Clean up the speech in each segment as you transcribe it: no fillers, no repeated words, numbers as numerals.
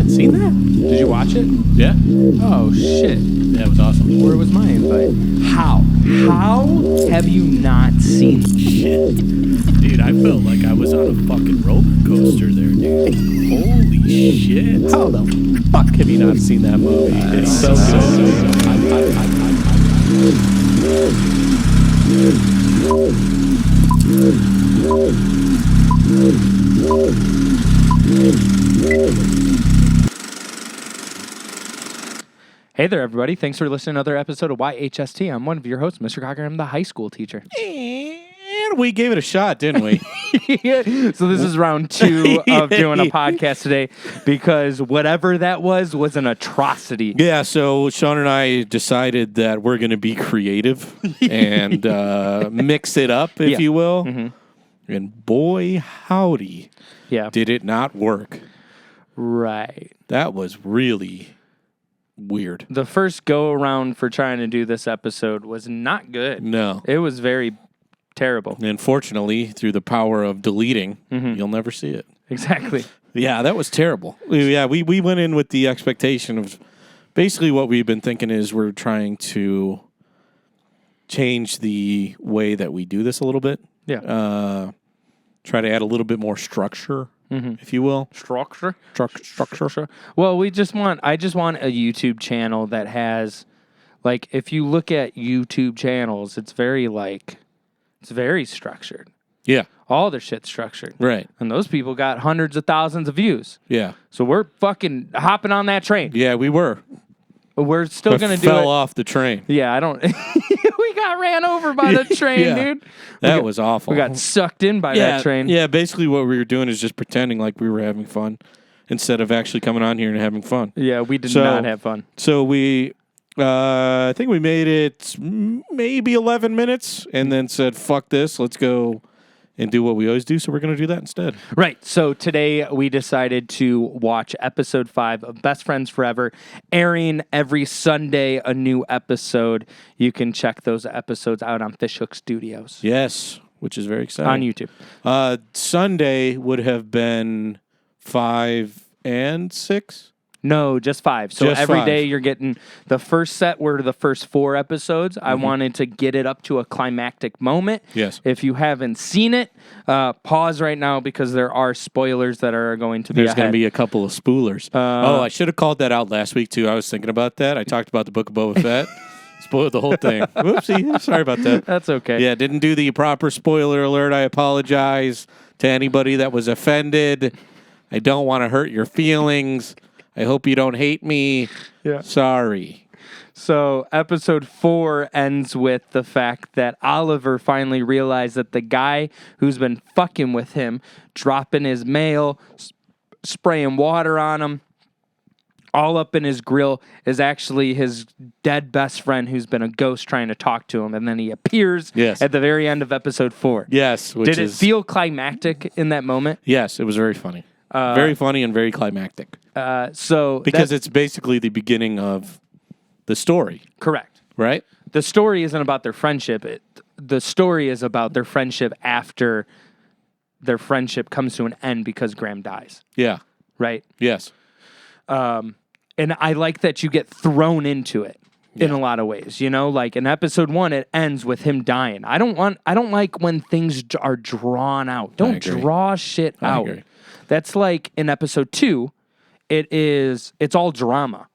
haven't seen that? Did you watch it? Yeah. Oh, shit. Yeah, it was awesome. Where was my invite? How? How have you not seen shit? Dude, I felt like I was on a fucking roller coaster there, dude. Holy shit. How the fuck have you not seen that movie? It's so good. Hey there, everybody. Thanks for listening to another episode of YHST. I'm one of your hosts, Mr. Cockerham, the high school teacher. And we gave it a shot, didn't we? So this is round 2 of doing a podcast today because whatever that was an atrocity. Yeah, so Shawn and I decided that we're going to be creative and mix it up, if you will. Mm-hmm. And boy, howdy, did it not work. Right. That was really weird. The first go-around for trying to do this episode was not good. No. It was very terrible. And fortunately, through the power of deleting, you'll never see it. Exactly. Yeah, that was terrible. Yeah, we went in with the expectation of basically what we've been thinking is we're trying to change the way that we do this a little bit. Yeah. Try to add a little bit more structure, if you will. Structure? Structure. Well, I just want a YouTube channel that has, like, if you look at YouTube channels, it's very structured. Yeah. All their shit's structured. Right. And those people got hundreds of thousands of views. Yeah. So we're fucking hopping on that train. Yeah, we were. But we're still going to do it. Fell off the train. Yeah, I don't... We got ran over by the train, dude. That was awful. We got sucked in by that train. Yeah, basically what we were doing is just pretending like we were having fun instead of actually coming on here and having fun. Yeah, we did not have fun. So we... I think we made it maybe 11 minutes and then said, fuck this, let's go and do what we always do. So we're going to do that instead. Right. So today we decided to watch episode 5 of Best Friends Forever, airing every Sunday, a new episode. You can check those episodes out on Fishhook Studios. Yes, which is very exciting. On YouTube. Sunday would have been 5 and 6. No, just 5. So just every 5. day you're getting the first set were the first 4 episodes. I wanted to get it up to a climactic moment. Yes. If you haven't seen it, pause right now because there are spoilers that are going to be There's going to be a couple of spoilers. I should have called that out last week, too. I was thinking about that. I talked about the Book of Boba Fett. Spoiled the whole thing. Whoopsie. Sorry about that. That's okay. Yeah, didn't do the proper spoiler alert. I apologize to anybody that was offended. I don't want to hurt your feelings. I hope you don't hate me. Yeah. Sorry. So episode 4 ends with the fact that Oliver finally realized that the guy who's been fucking with him, dropping his mail, spraying water on him, all up in his grill, is actually his dead best friend who's been a ghost trying to talk to him. And then he appears at the very end of episode 4. Yes. Did it feel climactic in that moment? Yes, it was very funny. Very funny and very climactic. Because it's basically the beginning of the story. Correct. Right? The story isn't about their friendship. The story is about their friendship after their friendship comes to an end because Graham dies. Yeah. Right? Yes. And I like that you get thrown into it in a lot of ways. You know, like in episode 1, it ends with him dying. I don't like when things are drawn out. Don't draw shit out. Agree. That's like in episode 2, it's all drama.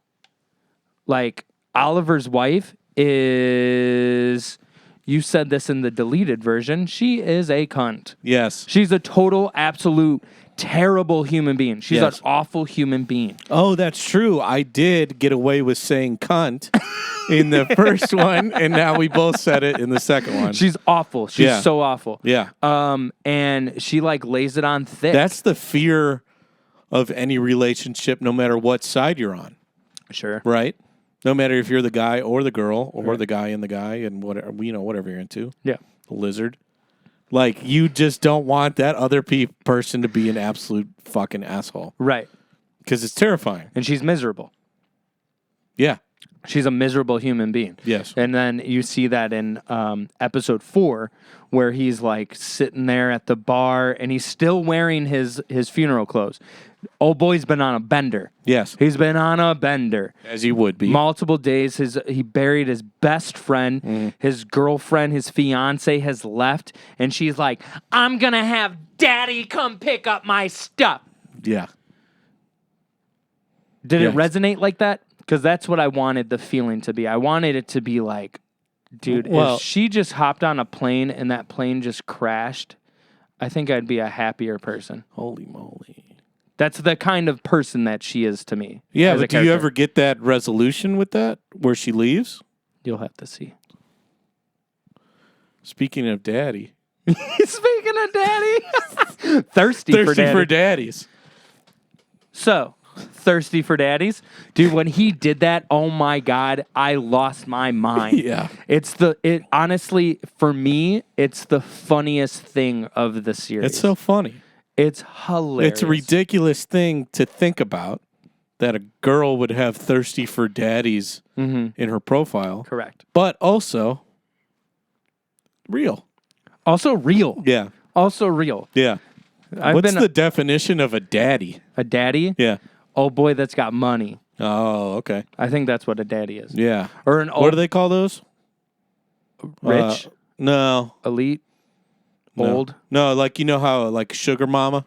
Like Oliver's wife is, you said this in the deleted version, she is a cunt. Yes. She's a total, absolute, terrible human being. She's an awful human being. Oh, that's true. I did get away with saying cunt in the first one, and now we both said it in the second one. She's awful. She's so awful. Yeah. And she like lays it on thick. That's the fear of any relationship, no matter what side you're on. Sure. Right? No matter if you're the guy or the girl or the guy and the guy and whatever, whatever you're into. Yeah. The lizard. Like, you just don't want that other person to be an absolute fucking asshole. Right. Because it's terrifying. And she's miserable. Yeah. She's a miserable human being. Yes. And then you see that in episode 4, where he's like sitting there at the bar and he's still wearing his funeral clothes. Old boy's been on a bender. Yes. He's been on a bender. As he would be. Multiple days. He buried his best friend. His girlfriend, his fiance has left. And she's like, I'm going to have daddy come pick up my stuff. Yeah. Did it resonate like that? Because that's what I wanted the feeling to be. I wanted it to be like, dude, if she just hopped on a plane and that plane just crashed, I think I'd be a happier person. Holy moly. That's the kind of person that she is to me. Yeah, but do you ever get that resolution with that, where she leaves? You'll have to see. Speaking of daddy. Speaking of daddy. Thirsty for daddies. So, thirsty for daddies. Dude, when he did that, oh my God, I lost my mind. Yeah. Honestly, for me, it's the funniest thing of the series. It's so funny. It's hilarious. It's a ridiculous thing to think about, that a girl would have thirsty for daddies in her profile. Correct. But also real. Also real. Yeah. Also real. Yeah. What's the definition of a daddy? A daddy? Yeah. Old boy that's got money. Oh, okay. I think that's what a daddy is. Yeah. Or an old... What do they call those? Rich? No. Elite? No. Old? No, like, you know how, like, sugar mama?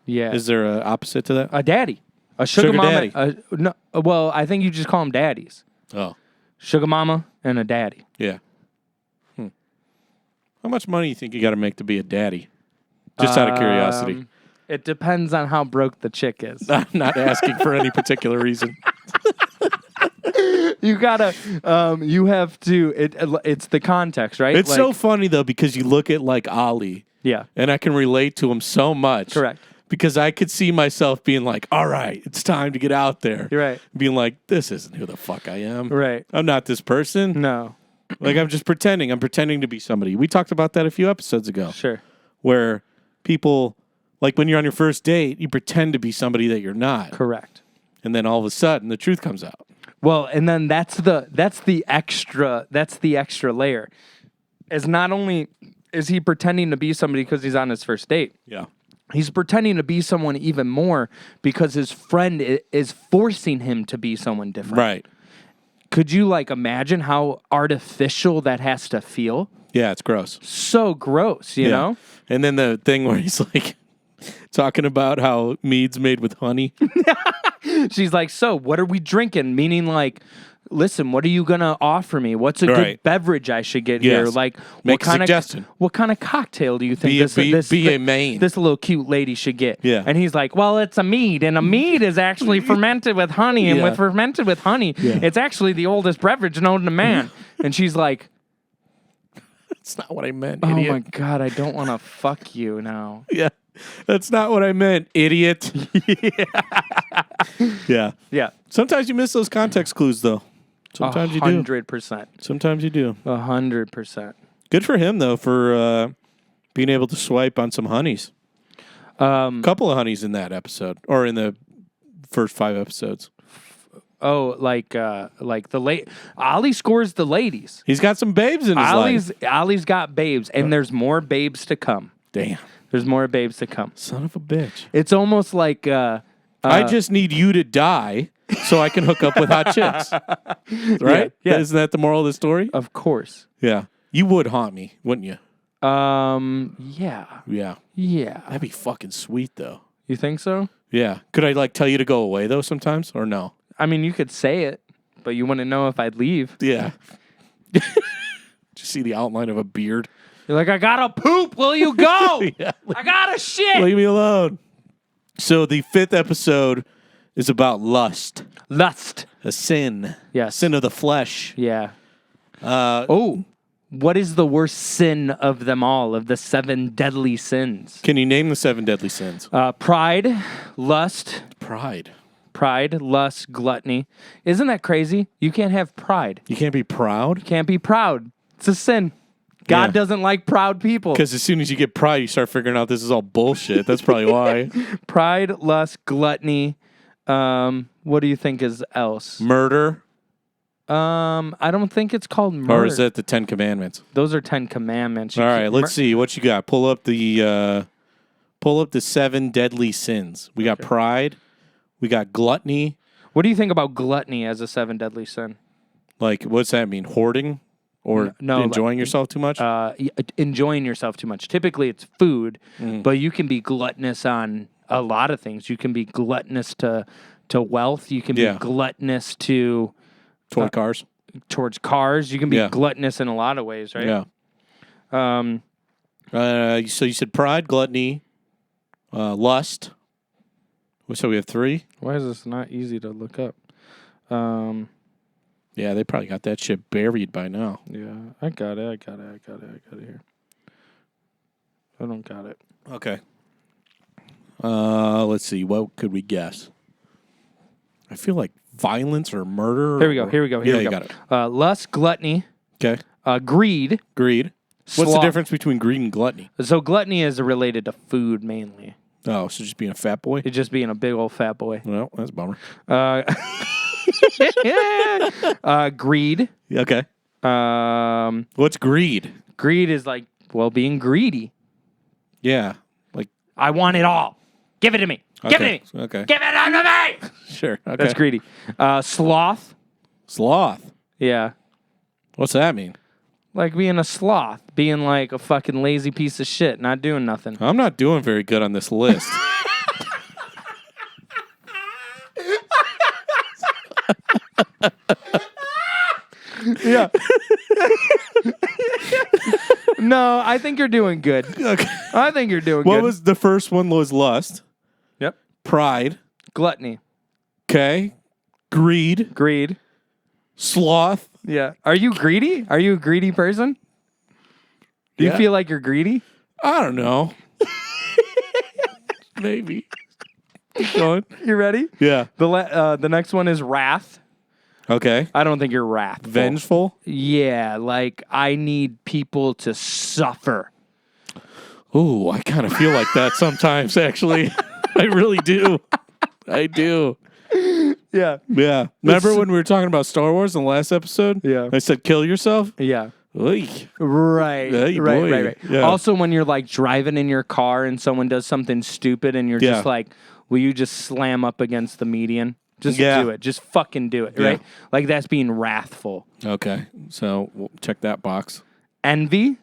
Yeah. Is there an opposite to that? A daddy. A sugar mama. Daddy. No, well, I think you just call them daddies. Oh. Sugar mama and a daddy. Yeah. How much money do you think you got to make to be a daddy? Just out of curiosity. It depends on how broke the chick is. I'm not asking for any particular reason. You gotta, you have to, it's the context, right? It's so funny, though, because you look at, like, Ali. Yeah. And I can relate to him so much. Correct. Because I could see myself being like, all right, it's time to get out there. You're right. Being like, this isn't who the fuck I am. Right. I'm not this person. No. Like, I'm just pretending. I'm pretending to be somebody. We talked about that a few episodes ago. Sure. Where people, like when you're on your first date, you pretend to be somebody that you're not. Correct. And then all of a sudden, the truth comes out. Well, and then that's the extra layer. As not only is he pretending to be somebody because he's on his first date. Yeah. He's pretending to be someone even more because his friend is forcing him to be someone different. Right. Could you, like, imagine how artificial that has to feel? Yeah, it's gross. So gross, you know? And then the thing where he's like talking about how mead's made with honey. She's like, so what are we drinking? Meaning, like, listen, what are you going to offer me? What's a good beverage I should get here? Like, Make a suggestion. What kind of cocktail do you think this little cute lady should get? Yeah. And he's like, well, it's a mead, and a mead is actually fermented with honey, and with fermented with honey, it's actually the oldest beverage known to man. And she's like, that's not what I meant, oh idiot. my God, I don't want to fuck you now. Yeah. That's not what I meant, idiot. Yeah. Yeah. Sometimes you miss those context clues, though. Sometimes you do. 100%. Sometimes you do. 100%. Good for him, though, for being able to swipe on some honeys. A couple of honeys in that episode, or in the first 5 episodes. Oh, like the Ali scores the ladies. He's got some babes in his life. Ali's got babes, and there's more babes to come. Damn. There's more babes to come. Son of a bitch. It's almost like... I just need you to die so I can hook up with hot chicks. Right? Yeah. Isn't that the moral of the story? Of course. Yeah. You would haunt me, wouldn't you? Yeah. Yeah. Yeah. That'd be fucking sweet, though. You think so? Yeah. Could I, like, tell you to go away, though, sometimes? Or no? I mean, you could say it, but you wouldn't know if I'd leave. Yeah. Just see the outline of a beard. You're like, I gotta poop. Will you go? Yeah. I gotta shit. Leave me alone. So the 5th episode is about lust. Lust. A sin. Yes. Sin of the flesh. Yeah. What is the worst sin of them all, of the 7 deadly sins? Can you name the 7 deadly sins? Pride, lust. Pride, lust, gluttony. Isn't that crazy? You can't have pride. You can't be proud? You can't be proud. It's a sin. God doesn't like proud people. Because as soon as you get pride, you start figuring out this is all bullshit. That's probably why. Pride, lust, gluttony. What do you think is else? Murder. I don't think it's called murder. Or is that the 10 Commandments? Those are 10 Commandments. All right, let's see what you got. Pull up the 7 deadly sins. We got pride. We got gluttony. What do you think about gluttony as a 7 deadly sin? Like, what's that mean? Hoarding or enjoying yourself too much? Enjoying yourself too much. Typically, it's food, but you can be gluttonous on a lot of things. You can be gluttonous to wealth. You can be gluttonous to towards cars. You can be gluttonous in a lot of ways, right? Yeah. So you said pride, gluttony, lust. So we have 3. Why is this not easy to look up? Yeah, they probably got that shit buried by now. Yeah, I got it here. I don't got it. Okay. Let's see. What could we guess? I feel like violence or murder. Here we go. You got it. Lust, gluttony. Okay. Greed. What's the difference between greed and gluttony? So gluttony is related to food mainly. Oh, so just being a fat boy? It's just being a big old fat boy. Well, that's a bummer. Greed. Okay. What's greed? Greed is like, being greedy. Yeah. Like, I want it all. Give it to me. Give it to me. Okay. Give it to me. Sure. Okay. That's greedy. Sloth. Sloth. Yeah. What's that mean? Like being a sloth. Being like a fucking lazy piece of shit. Not doing nothing. I'm not doing very good on this list. Yeah. No, I think you're doing good. Okay. I think you're doing good. What was the first one? Was lust. Yep. Pride. Gluttony. Okay. Greed. Sloth. Yeah. Are you greedy? Are you a greedy person? Do you feel like you're greedy? I don't know. Maybe. Keep going. You ready? Yeah. The next one is wrath. Okay. I don't think you're wrathful. Vengeful? Yeah, like I need people to suffer. Ooh, I kind of feel like that sometimes, actually. I really do. I do. Yeah. Yeah. Remember when we were talking about Star Wars in the last episode? Yeah. I said, kill yourself? Yeah. Oy. Right. Hey, right. Yeah. Also, when you're like driving in your car and someone does something stupid and you're just like, will you just slam up against the median? Just do it. Just fucking do it, right? Like that's being wrathful. Okay. So we'll check that box. Envy.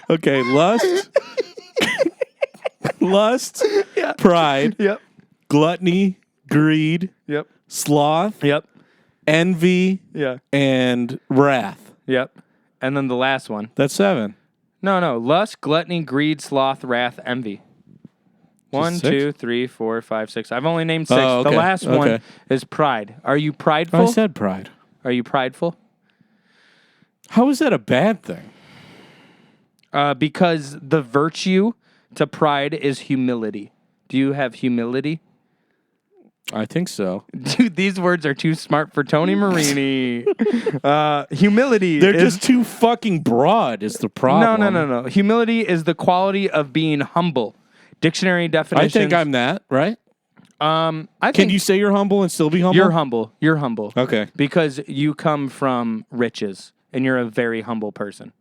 Okay. Lust. Yeah. Pride. Yep. Gluttony. Greed. Yep. Sloth. Yep. Envy. Yeah. And wrath. Yep. And then the last one. That's 7. No. Lust, gluttony, greed, sloth, wrath, envy. 1, 2, 3, 4, 5, 6. I've only named 6. Oh, okay. The last one is pride. Are you prideful? I said pride. Are you prideful? How is that a bad thing? Because the virtue to pride is humility. Do you have humility? I think so. Dude, these words are too smart for Tony Marini. Humility. They're just too fucking broad is the problem. No. Humility is the quality of being humble. Dictionary definitions. I think I'm that, right? Can you say you're humble and still be humble? You're humble. Okay. Because you come from riches and you're a very humble person.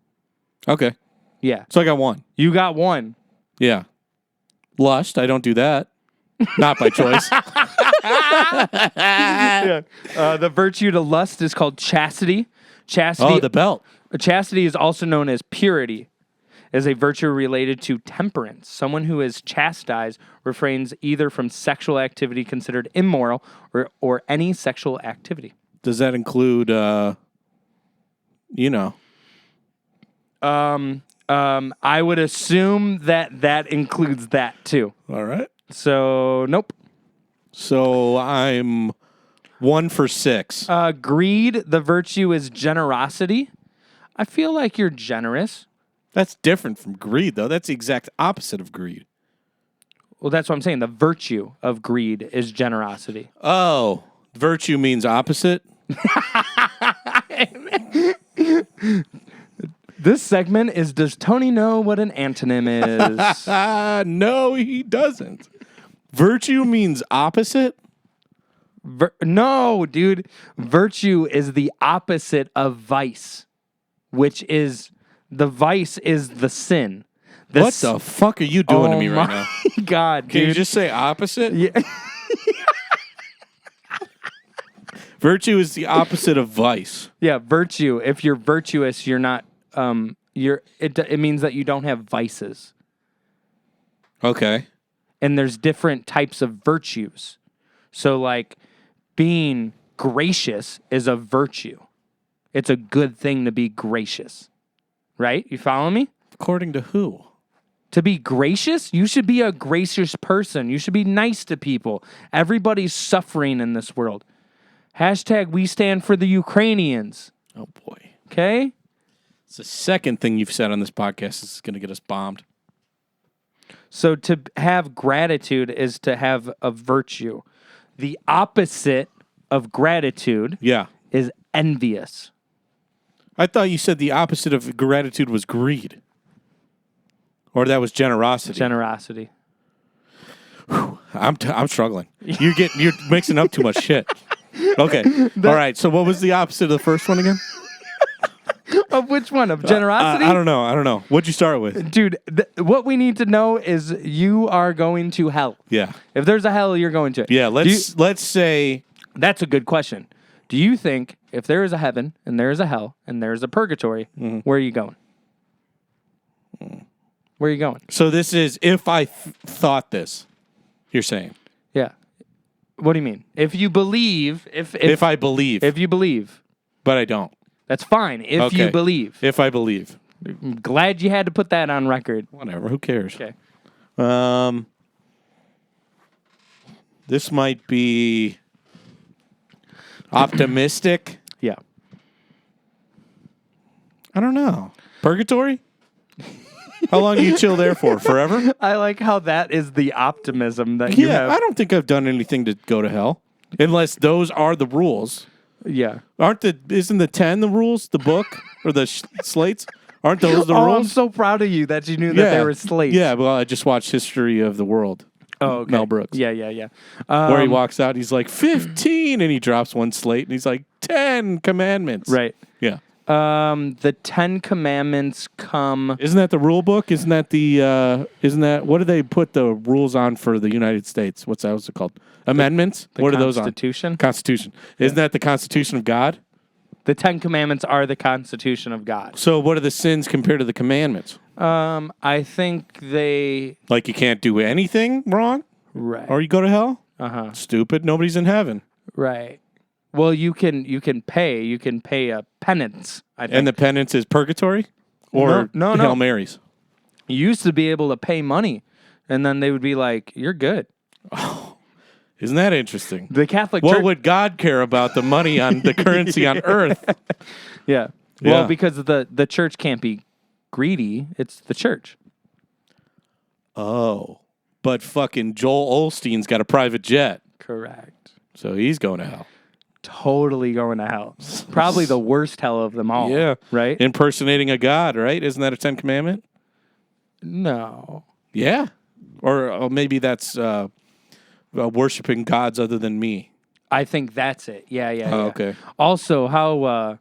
Okay. Yeah. So I got 1. You got 1. Yeah. Lust, I don't do that. Not by choice. Yeah. The virtue to lust is called chastity. Oh, the belt. Chastity is also known as purity. Is a virtue related to temperance. Someone who is chastised refrains either from sexual activity considered immoral or any sexual activity. Does that include, I would assume that includes that too. All right. So, nope. So I'm 1 for 6. Greed, the virtue is generosity. I feel like you're generous. That's different from greed, though. That's the exact opposite of greed. Well, that's what I'm saying. The virtue of greed is generosity. Oh, virtue means opposite? This segment is, does Tony know what an antonym is? No, he doesn't. Virtue means opposite? No, dude. Virtue is the opposite of vice, which is the vice is the sin. What the fuck are you doing to me right now? Oh my God, dude. Can you just say opposite? Yeah. Virtue is the opposite of vice. Yeah, virtue. If you're virtuous, you're not. It means that you don't have vices. Okay. And there's different types of virtues. So, like, being gracious is a virtue. It's a good thing to be gracious. Right? You follow me? According to who? To be gracious, you should be a gracious person. You should be nice to people. Everybody's suffering in this world. Hashtag we stand for the Ukrainians. Oh, boy. Okay? It's the second thing you've said on this podcast that's going to get us bombed. So to have gratitude is to have a virtue. The opposite of gratitude is envious. I thought you said the opposite of gratitude was greed. Or that was generosity. Generosity. Whew, I'm struggling. You're mixing up too much shit. Okay. All right. So what was the opposite of the first one again? Of which one? Of generosity? I don't know. What'd you start with? Dude, what we need to know is you are going to hell. Yeah. If there's a hell, you're going to it. Yeah, let's say... That's a good question. Do you think if there is a heaven and there is a hell and there is a purgatory, where are you going? Where are you going? So this is if I thought this, you're saying? Yeah. What do you mean? If you believe... If I believe. If you believe. But I don't. That's fine. If you believe. If I believe. I'm glad you had to put that on record. Whatever. Who cares? Okay. This might be optimistic. Yeah. I don't know. Purgatory? How long do you chill there for? Forever? I like how that is the optimism that you have. I don't think I've done anything to go to hell. Unless those are the rules. Yeah. Isn't the 10 the rules? The book? Or the slates? Aren't those the rules? I'm so proud of you that you knew that they were slates. Yeah, well, I just watched History of the World. Oh, okay. Mel Brooks. Yeah. Where he walks out, he's like, 15, and he drops one slate, and he's like, 10 commandments. Right. Yeah. The 10 commandments come... Isn't that the rule book? Isn't that, what do they put the rules on for the United States? What's it called? Amendments? What are those on? Constitution. Isn't that the Constitution of God? The 10 commandments are the Constitution of God. So what are the sins compared to the commandments? I think they... Like you can't do anything wrong? Right. Or you go to hell? Uh-huh. Stupid. Nobody's in heaven. Right. Well, you can pay a penance, I think. And the penance is purgatory? Or no. Hail Marys? You used to be able to pay money, and then they would be like, you're good. Oh, isn't that interesting? The Catholic What Church... would God care about the money on the currency on earth? Yeah. Well, because the church can't be greedy. It's the church. Oh. But fucking Joel Osteen's got a private jet. Correct. So he's going to hell. Totally going to hell. Probably the worst hell of them all. Yeah. Right? Impersonating a god, right? Isn't that a 10 commandment? No. Yeah. Or maybe that's worshiping gods other than me. I think that's it. Yeah. Okay. Also, how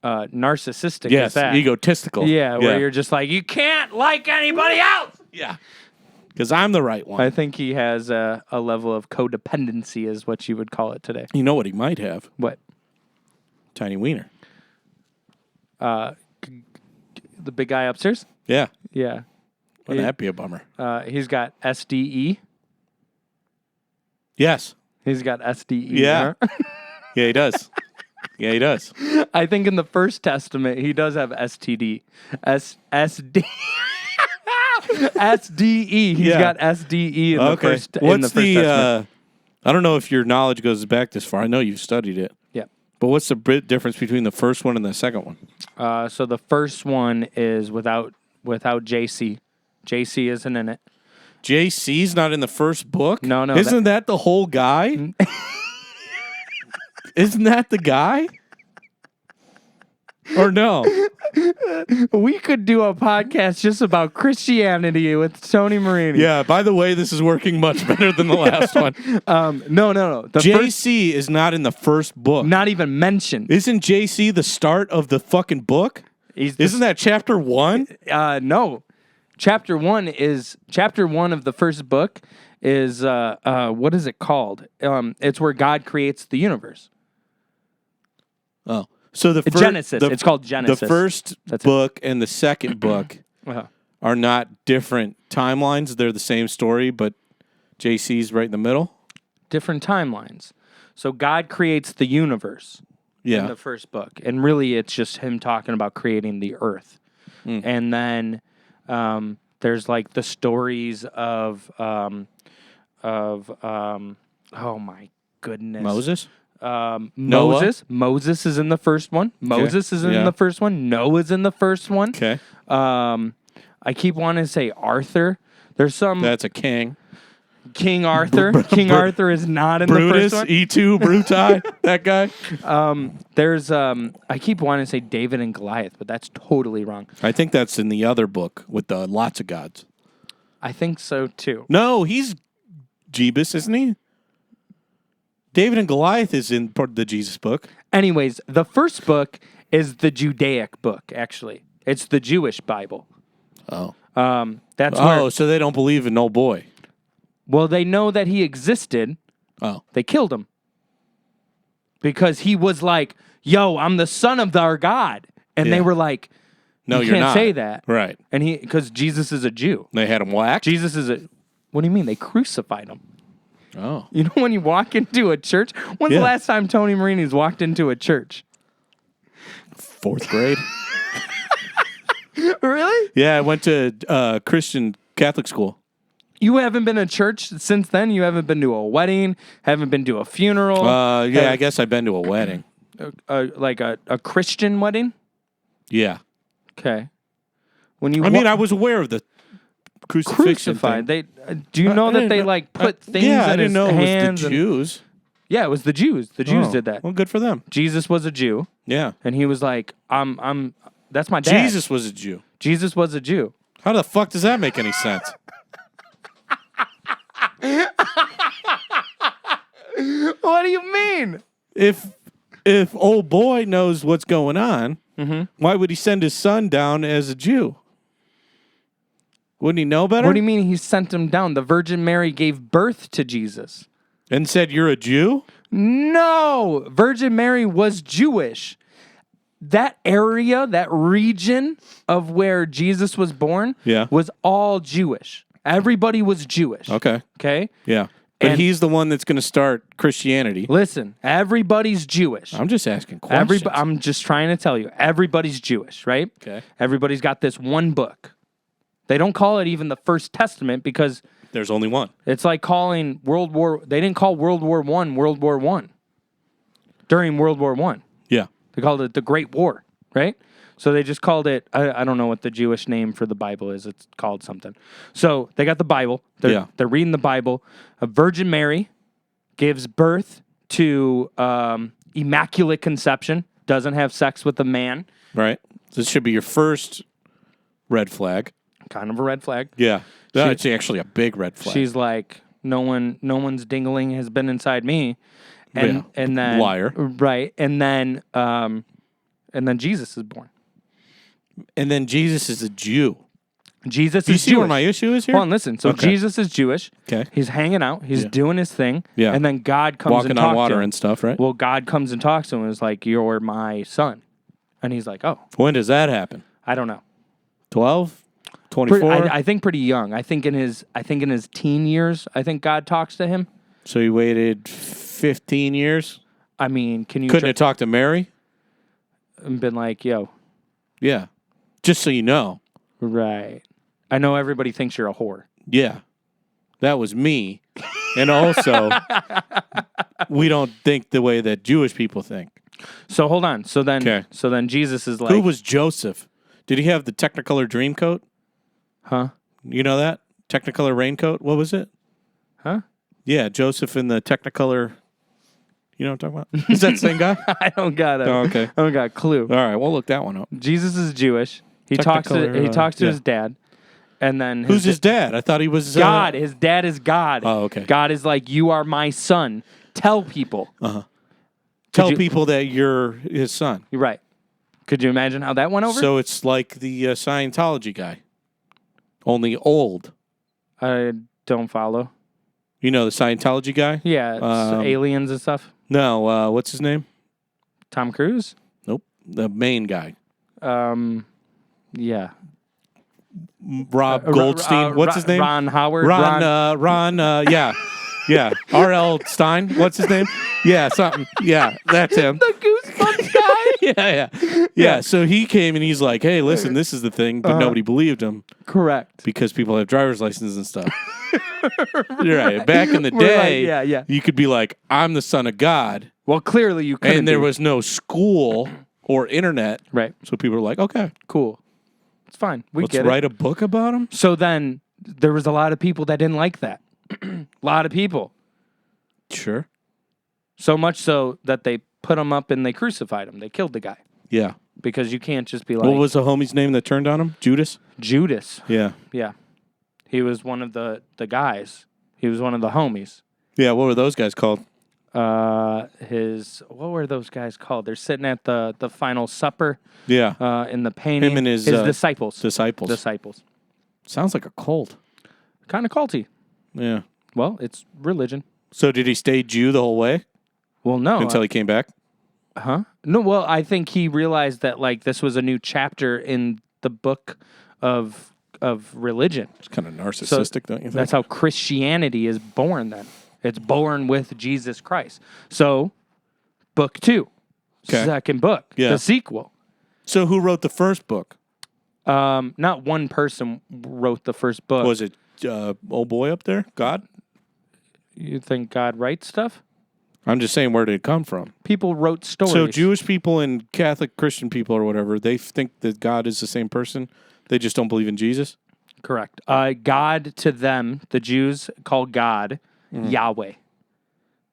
narcissistic is that? Egotistical. Yeah, where you're just like, you can't like anybody else. Yeah. Because I'm the right one. I think he has a level of codependency is what you would call it today. You know what he might have? What? Tiny wiener. The big guy upstairs? Yeah. Yeah. Wouldn't that be a bummer? He's got SDE. Yes. He's got SDE. Yeah. Yeah, he does. Yeah, he does. I think in the First Testament, he does have STD. SD. SDE. He's got SDE in the First Testament. I don't know if your knowledge goes back this far. I know you've studied it. Yeah. But what's the difference between the first one and the second one? So the first one is without JC. JC isn't in it. JC's not in the first book? No. Isn't that the whole guy? Isn't that the guy? Or no? We could do a podcast just about Christianity with Tony Marini. Yeah, by the way, this is working much better than the last one. No. JC is not in the first book. Not even mentioned. Isn't JC the start of the fucking book? Isn't that chapter 1? No. Chapter 1 of the first book is, what is it called? It's where God creates the universe. Oh. So Genesis. It's called Genesis. The first book and the second book are not different timelines. They're the same story, but JC's right in the middle. Different timelines. So God creates the universe in the first book. And really it's just him talking about creating the earth. And then there's like the stories of oh my goodness. Moses? Moses is in the first one. Moses is in the first one. Noah's in the first one. Okay. I keep wanting to say Arthur. There's some... That's a king. King Arthur. King Arthur is not in Brutus, the first one. E2, Brutai, that guy. There's... I keep wanting to say David and Goliath, but that's totally wrong. I think that's in the other book with the lots of gods. I think so, too. No, he's Jebus, isn't he? David and Goliath is in part of the Jesus book. Anyways, the first book is the Judaic book, actually. It's the Jewish Bible. Oh. So they don't believe in no boy. Well, they know that he existed. Oh. They killed him. Because he was like, yo, I'm the son of our God. And they were like, no, you you're not. can't say that. Right. And because Jesus is a Jew. They had him whacked? Jesus is what do you mean? They crucified him. Oh. You know when you walk into a church? When's the last time Tony Marini's walked into a church? 4th grade. Really? Yeah, I went to Christian Catholic school. You haven't been to church since then? You haven't been to a wedding? Haven't been to a funeral? I guess I've been to a wedding. Like a Christian wedding? Yeah. Okay. I I was aware of the crucified. Do you know that they put things in his hands? I didn't know it was the Jews. Yeah, it was the Jews. The Jews did that. Well, good for them. Jesus was a Jew. Yeah. And he was like, that's my dad. Jesus was a Jew. Jesus was a Jew. How the fuck does that make any sense? What do you mean? If old boy knows what's going on, why would he send his son down as a Jew? Wouldn't he know better? What do you mean he sent him down? The Virgin Mary gave birth to Jesus. And said, you're a Jew? No! Virgin Mary was Jewish. That area, that region of where Jesus was born was all Jewish. Everybody was Jewish. Okay. Okay? Yeah. But he's the one that's going to start Christianity. Listen, everybody's Jewish. I'm just asking questions. I'm just trying to tell you, everybody's Jewish, right? Okay. Everybody's got this one book. They don't call it even the First Testament because... There's only one. It's like calling They didn't call World War I World War I during World War I. Yeah. They called it the Great War, right? So they just called it, I don't know what the Jewish name for the Bible is. It's called something. So they got the Bible. They're reading the Bible. A Virgin Mary gives birth to Immaculate Conception, doesn't have sex with a man. Right. This should be your first red flag. Kind of a red flag. Yeah. That's actually a big red flag. She's like, no one's dingling has been inside me. And then liar. Right. And then Jesus is born. And then Jesus is a Jew. Jesus Do you is see Jewish. where my issue is here? Hold on, listen. So Jesus is Jewish. Okay. He's hanging out. He's doing his thing. Yeah. And then God comes Walking and talks on water to him. and stuff, right? Well, God comes and talks to him and is like, you're my son. And he's like, oh. When does that happen? I don't know. 12? 24? I think pretty young. I think in his teen years, I think God talks to him. So he waited 15 years? I mean, can you... Couldn't have talked to Mary? And been like, yo. Yeah. Just so you know. Right. I know everybody thinks you're a whore. Yeah. That was me. And also, we don't think the way that Jewish people think. So hold on. So then Jesus is like... Who was Joseph? Did he have the Technicolor dream coat? Huh? You know that? Technicolor raincoat? What was it? Huh? Yeah, Joseph in the Technicolor... You know what I'm talking about? Is that the same guy? I don't got a clue. All right, we'll look that one up. Jesus is Jewish. He talks to his dad. And then who's his dad? I thought he was God. His dad is God. Oh, okay. God is like, you are my son. Tell people. Tell people that you're his son. You're right. Could you imagine how that went over? So it's like the Scientology guy, only old. I don't follow. You know the Scientology guy? Yeah, aliens and stuff. No, what's his name? Tom Cruise? Nope, the main guy. Yeah. Rob Goldstein. What's his name? Ron Howard. Ron. Yeah. Yeah. R.L. Stein. What's his name? Yeah, something. Yeah, that's him. The Goosebumps guy? Yeah. So he came and he's like, hey, listen, this is the thing. But nobody believed him. Correct. Because people have driver's licenses and stuff. You're right. Back in the day, you could be like, I'm the son of God. Well, clearly you couldn't. And there was no school or internet. Right. So people were like, okay. Cool. It's fine. Let's write a book about him. So then there was a lot of people that didn't like that. A lot of people. Sure. So much so that they put him up and they crucified him. They killed the guy. Yeah. Because you can't just be like... What was the homie's name that turned on him? Judas? Judas. Yeah. Yeah. He was one of the guys. He was one of the homies. Yeah, what were those guys called? What were those guys called? They're sitting at the final supper. Yeah. In the painting. Him and his disciples. Disciples. Sounds like a cult. Kind of culty. Yeah. Well, it's religion. So did he stay Jew the whole way? Well, no. Until he came back? Huh? No, well, I think he realized that, like, this was a new chapter in the book of religion. It's kind of narcissistic, don't you think? That's how Christianity is born then. It's born with Jesus Christ. So, book 2. Okay. Second book. Yeah. The sequel. So who wrote the first book? Not one person wrote the first book. Was it old boy up there? God? You think God writes stuff? I'm just saying, where did it come from? People wrote stories. So Jewish people and Catholic Christian people or whatever, they think that God is the same person? They just don't believe in Jesus? Correct. God to them, the Jews call God Yahweh.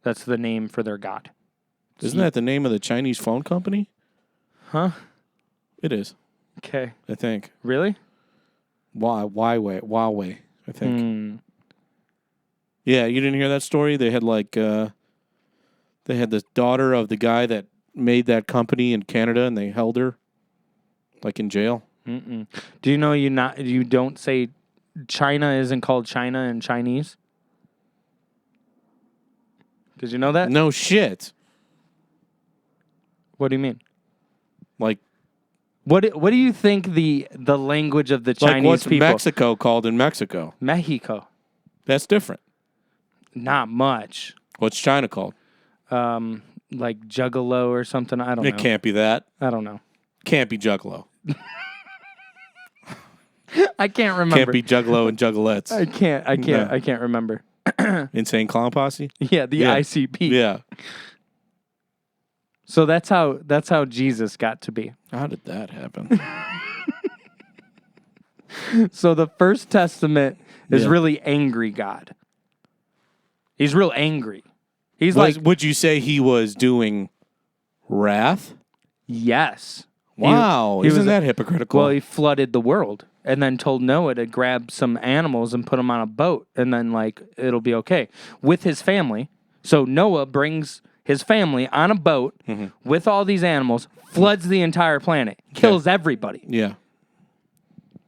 That's the name for their God. Isn't that the name of the Chinese phone company? Huh? It is. Okay. I think. Really? Huawei, I think. Yeah, you didn't hear that story? They had they had the daughter of the guy that made that company in Canada, and they held her like in jail. Mm-mm. Do you know you don't say China isn't called China in Chinese? Did you know that? No shit. What do you mean? Like, what do you think the language of the Chinese what's people? What's Mexico called in Mexico? Mexico. That's different. Not much. What's China called? Like Juggalo or something. I don't know. It can't be that. I don't know. Can't be Juggalo. I can't remember. Can't be Juggalo and Juggalettes. I can't remember. Insane Clown Posse? Yeah, the ICP. Yeah. So that's how Jesus got to be. How did that happen? So the First Testament is really angry God. He's real angry. He's would you say he was doing wrath? Yes. Wow. Isn't that hypocritical? Well, he flooded the world and then told Noah to grab some animals and put them on a boat and then it'll be okay. With his family. So Noah brings his family on a boat with all these animals, floods the entire planet, kills everybody. Yeah.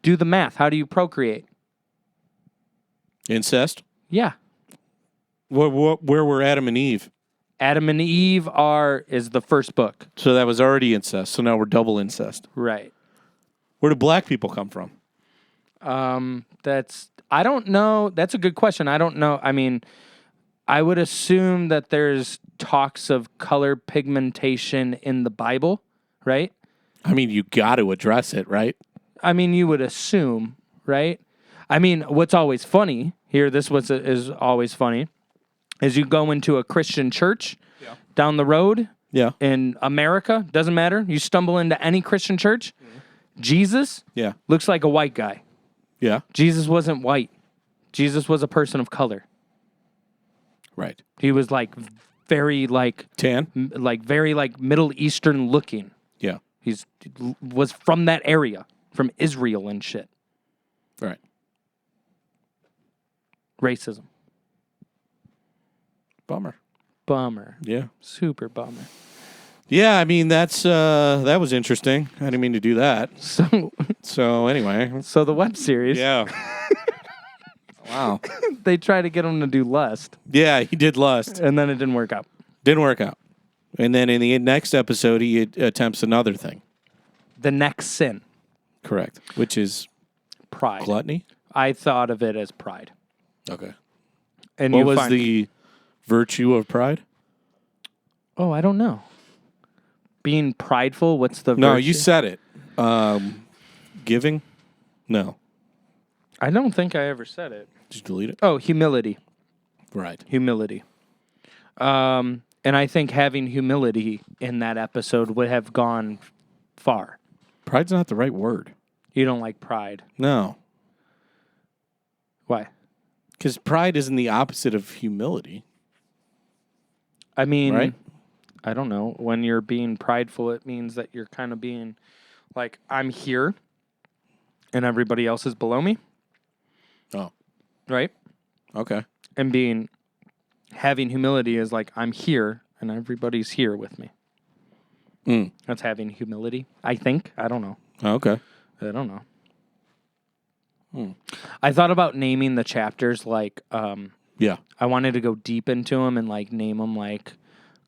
Do the math. How do you procreate? Incest? Yeah. Where were Adam and Eve? Adam and Eve is the first book. So that was already incest. So now we're double incest. Right. Where do black people come from? I don't know. That's a good question. I don't know. I mean, I would assume that there's talks of color pigmentation in the Bible, right? I mean, you got to address it, right? I mean, you would assume, right? I mean, what's always funny here, is always funny, is you go into a Christian church down the road in America, doesn't matter. You stumble into any Christian church, Jesus looks like a white guy. Yeah. Jesus wasn't white. Jesus was a person of color. Right. He was like very like tan, very like Middle Eastern looking. Yeah, was from that area, from Israel and shit. Right. Racism. Bummer. Yeah. Super bummer. Yeah, I mean that was interesting. I didn't mean to do that. So anyway. So the web series. Yeah. Wow. They try to get him to do Lust. Yeah, he did Lust. And then it didn't work out. Didn't work out. And then in the next episode, he attempts another thing. The next sin. Correct. Which is pride. Gluttony? I thought of it as pride. Okay. And what was the virtue of pride? Oh, I don't know. Being prideful, what's the virtue? No, you said it. Giving? No. I don't think I ever said it. Did you delete it? Oh, humility. Right. Humility. And I think having humility in that episode would have gone far. Pride's not the right word. You don't like pride. No. Why? Because pride isn't the opposite of humility. I mean, right? I don't know. When you're being prideful, it means that you're kind of being like, I'm here and everybody else is below me. Oh. Right? Okay. And having humility is like, I'm here and everybody's here with me. Mm. That's having humility, I think. I don't know. Okay. I don't know. I thought about naming the chapters like, yeah. I wanted to go deep into them and like name them like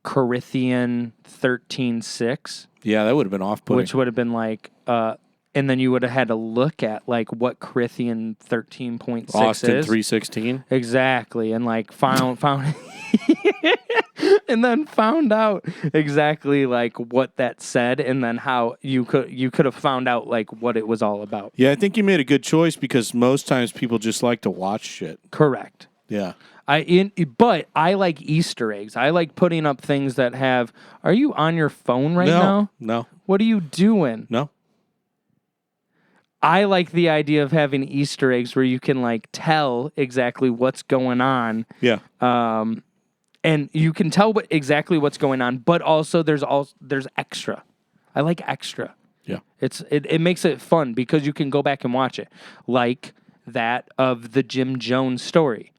Corinthian 13:6. Yeah, that would have been off-putting. Which would have been like, and then you would have had to look at like what Corinthian 13.6 Austin is. 3:16. Exactly, and like found and then found out exactly like what that said, and then how you could have found out like what it was all about. Yeah, I think you made a good choice because most times people just like to watch shit. Correct. Yeah. But I like Easter eggs. I like putting up things that have. Are you on your phone right now? No. What are you doing? No. I like the idea of having Easter eggs where you can like tell exactly what's going on. Yeah. And you can tell exactly what's going on, but also there's extra. I like extra. Yeah. It makes it fun because you can go back and watch it, like that of the Jim Jones story.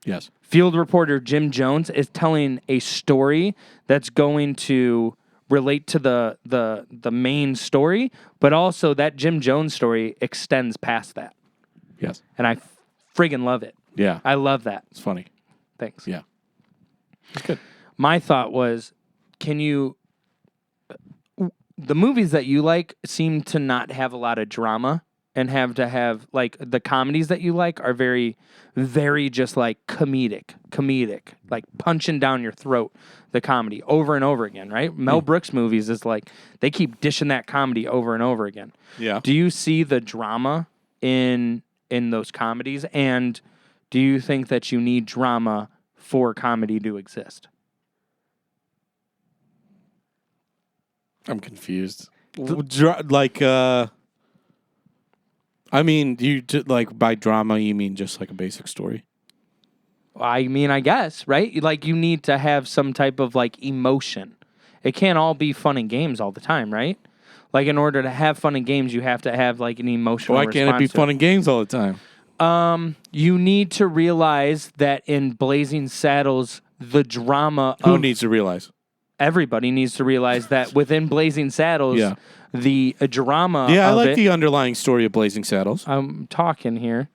Yes. Field reporter Jim Jones is telling a story that's going to relate to the main story, but also that Jim Jones story extends past that. Yes. And I friggin' love it. Yeah. I love that. It's funny. Thanks. Yeah. It's good. My thought was, the movies that you like seem to not have a lot of drama and have to have, like, the comedies that you like are very, very just, like, comedic, like, punching down your throat, the comedy, over and over again, right? Mel Brooks movies is, like, they keep dishing that comedy over and over again. Yeah. Do you see the drama in those comedies, and do you think that you need drama for comedy to exist? I'm confused. I mean, by drama, you mean just like a basic story? I mean, I guess, right? Like, you need to have some type of, like, emotion. It can't all be fun and games all the time, right? Like, in order to have fun and games, you have to have, like, an emotional response. Why can't it be fun and games all the time? You need to realize that in Blazing Saddles, the drama Who needs to realize? Everybody needs to realize that within Blazing Saddles, the drama of I like the underlying story of Blazing Saddles. I'm talking here.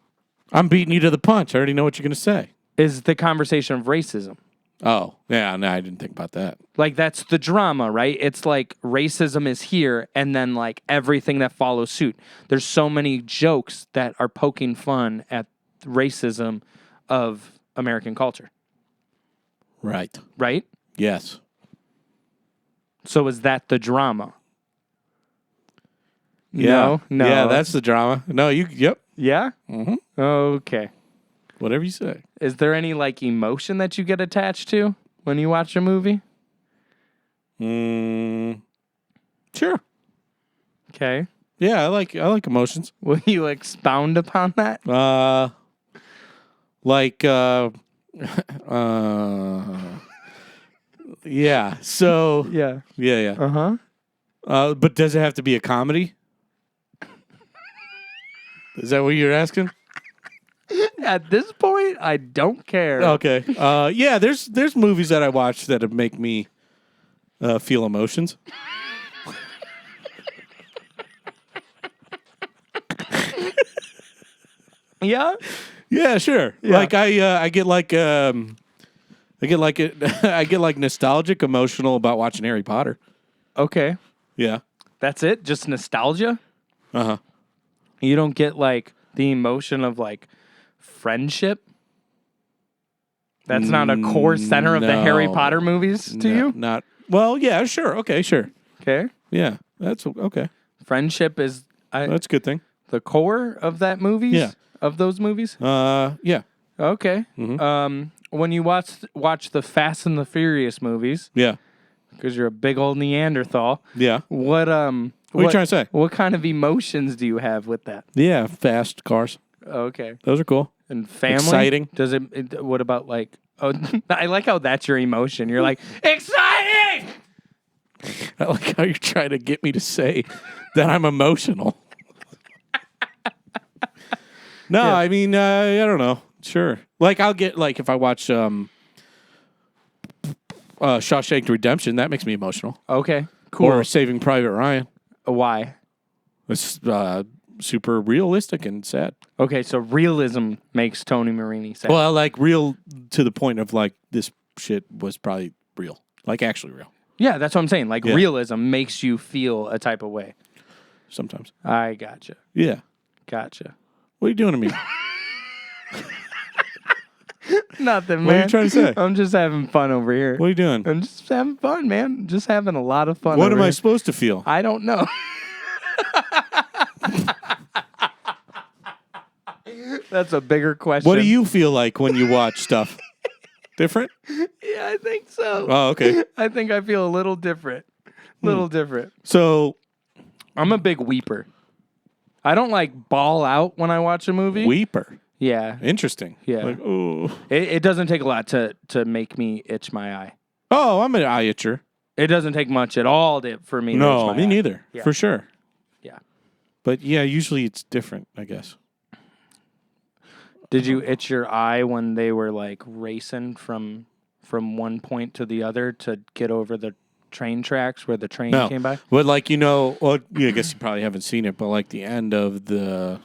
I'm beating you to the punch. I already know what you're going to say. Is the conversation of racism. Oh, yeah, no, I didn't think about that. Like, that's the drama, right? It's like racism is here, and then, like, everything that follows suit. There's so many jokes that are poking fun at racism of American culture. Right. Right? Yes. So is that the drama? Yeah. No. Yeah, that's the drama. No, yep. Yeah? Mm-hmm. Okay. Whatever you say. Is there any, like, emotion that you get attached to when you watch a movie? Sure. Okay. Yeah, I like emotions. Will you expound upon that? Yeah. So. Yeah. Yeah. Uh-huh. But does it have to be a comedy? Is that what you're asking? At this point, I don't care. Okay. Yeah. There's movies that I watch that make me feel emotions. Yeah. Yeah. Sure. Yeah. Like I get like I get like nostalgic, emotional about watching Harry Potter. Okay. Yeah. That's it? Just nostalgia? Uh-huh. You don't get like the emotion of like friendship? That's not a core center of the Harry Potter movies to you? Not. Well, yeah, sure. Okay, sure. Okay. Yeah, that's okay. Friendship is That's a good thing. the core of that movies? Yeah. Of those movies? Yeah. Okay. Mm-hmm. When you watch the Fast and the Furious movies, Yeah. because you're a big old Neanderthal, Yeah. what What are you trying to say? What kind of emotions do you have with that? Yeah, fast cars. Okay. Those are cool. And family? Exciting. Does it what about like oh I like how that's your emotion. You're like, exciting! I like how you're trying to get me to say that I'm emotional. No, Yeah. I mean, I don't know. Sure. Like I'll get like if I watch Shawshank Redemption, that makes me emotional. Okay. Cool. Or Saving Private Ryan. Why? It's super realistic and sad. Okay, so realism makes Tony Marini sad. Well, like real to the point of like this shit was probably real. Like actually real. Yeah, that's what I'm saying. Like Yeah. realism makes you feel a type of way. Sometimes. I gotcha. Yeah. Gotcha. What are you doing to me? Nothing, man. What are you trying to say? I'm just having fun over here. What are you doing? I'm just having fun, man. Just having a lot of fun. What over am I here. supposed to feel? I don't know. That's a bigger question. What do you feel like when you watch stuff? Different? Yeah, I think so. Oh, okay. I think I feel a little different. Different. So, I'm a big weeper. I don't like bawl out when I watch a movie. weeper. Yeah. Interesting. Yeah. Like, oh. It doesn't take a lot to make me itch my eye. Oh, I'm an eye itcher. It doesn't take much at all for me to itch No, my me eye. neither. Yeah. For sure. Yeah. But yeah, usually it's different, I guess. Did you itch your eye when they were like racing from one point to the other to get over the train tracks where the train No. came by? But like, well, yeah, I guess you probably haven't seen it, but like the end of the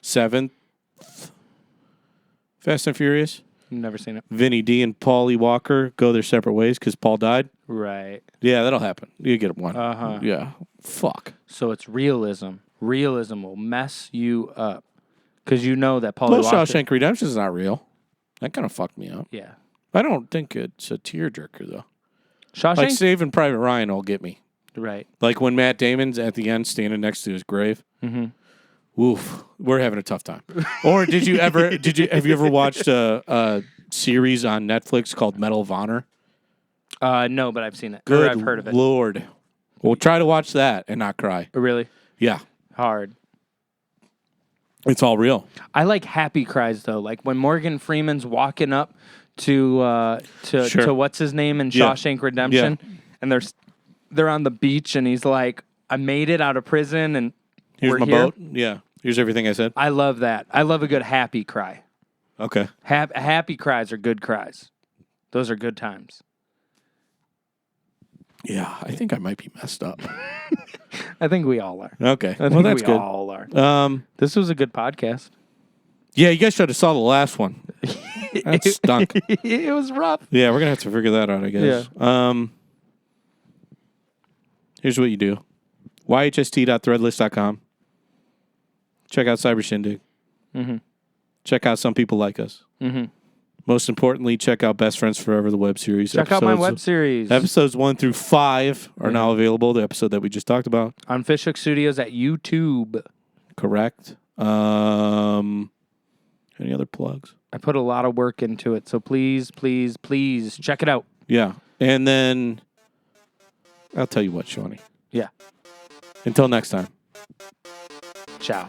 7th Fast and Furious, Never seen it. Vinny D and Paulie Walker go their separate ways because Paul died. Right. Yeah, that'll happen. You get one. Uh-huh. Yeah. Fuck. So it's realism. Realism will mess you up. Because you know that Paulie Well, Walker... Shawshank Redemption is not real. That kind of fucked me up. Yeah. I don't think it's a tearjerker, though. Shawshank? Like Saving Private Ryan will get me. Right. Like when Matt Damon's at the end standing next to his grave. Mm-hmm. Oof, we're having a tough time. Or have you ever watched a series on Netflix called Medal of Honor? No, but I've seen it. Good Or I've heard of it. Lord. Well, try to watch that and not cry. Really? Yeah. Hard. It's all real. I like happy cries, though. Like when Morgan Freeman's walking up to what's his name in Yeah. Shawshank Redemption, and they're on the beach, and he's like, I made it out of prison, and Here's we're my here. boat. Yeah. Here's everything I said. I love that. I love a good happy cry. Okay. Happy cries are good cries. Those are good times. Yeah, I think I might be messed up. I think we all are. Okay. I think Well, that's we good. all are. This was a good podcast. Yeah, you guys should have saw the last one. That stunk. It was rough. Yeah, we're going to have to figure that out, I guess. Yeah. Here's what you do. YHST.threadless.com. Check out Cyber Shindig. Mm-hmm. Check out Some People Like Us. Mm-hmm. Most importantly, check out Best Friends Forever, the web series. Check out my web series. Episodes 1 through 5 are now available. The episode that we just talked about. On Fishhook Studios at YouTube. Correct. Any other plugs? I put a lot of work into it, so please, please, please check it out. Yeah. And then I'll tell you what, Shawnee. Yeah. Until next time. Ciao.